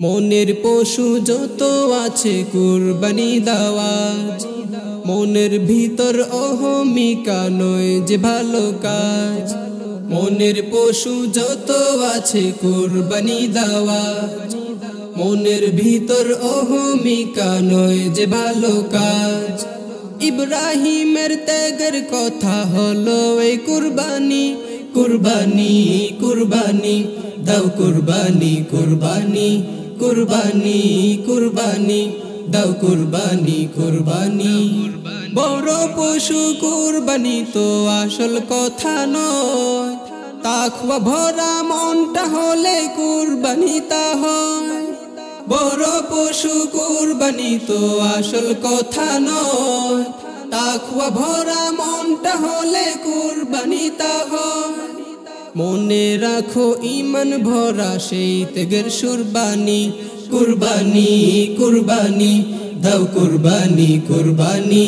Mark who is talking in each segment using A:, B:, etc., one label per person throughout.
A: মনের পশু যত আছে কুরবানি দেওয়া, মনের ভিতর অহমিকা নয় যে ভালো কাজ। মনের পশু যত আছে কুরবানি দেওয়া, মনের ভিতর অহমিকা নয় যে ভালো কাজ। ইব্রাহিমের ত্যাগের কথা হলো এই কুরবানি, কুরবানি কুরবানি দাও কুরবানি কুরবানি কুরবানি কুরবানি দাও কুরবানি কুরবানি। বড় পশু কুরবানি তো আসল কথা নয়, তাকওয়া ভরা মনটা হলে কুরবানি তা হয়। বড় পশু কুরবানি তো আসল কথা নয়, তাকওয়া ভরা মনটা হলে কুরবানি তা হয়। মনে রাখো ঈমান ভরা সেই ত্যাগের সুরবানি, কুরবানি কুরবানি দাও কুরবানি কুরবানি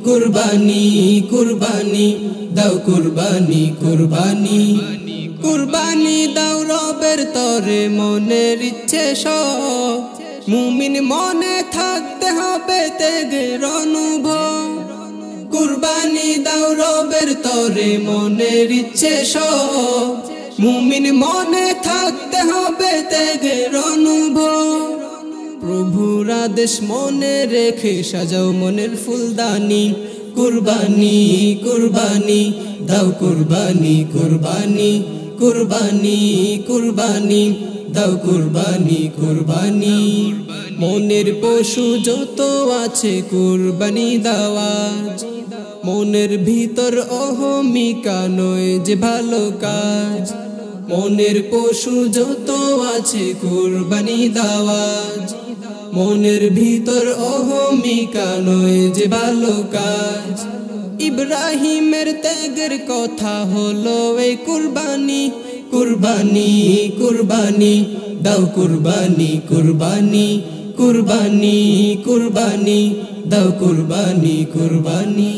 A: কুরবানি কুরবানি দাও কুরবানি কুরবানি। কুরবানি দাও রবের তরে মনের ইচ্ছে সব, মুমিন মনে থাকতে হবে ত্যাগের অনুভব। কুরবানি দাও রবের তরে মনের ইচ্ছে সব, মুমিন মনে থাকতে হবে ত্যাগের অনুভব। প্রভুর আদেশ মনে রেখে সাজাও মনের ফুলদানি, কুরবানি কুরবানি দাও কুরবানি কুরবানি কুরবানি কুরবানি দাও কুরবানি কুরবানি। মনের পশু যত আছে কুরবানি দেওয়া, মনের ভিতর অহমিকা নয় যে ভালো কাজ। মনের পশু যত আছে কুরবানি দেওয়া, মনের ভিতর অহমিকা নয় যে ভালো কাজ। ইব্রাহিমের ত্যাগের কথা হলো এই কুরবানি, কুরবানি কুরবানি দাও কুরবানি কুরবানি কুরবানি কুরবানি দাও কুরবানি কুরবানি।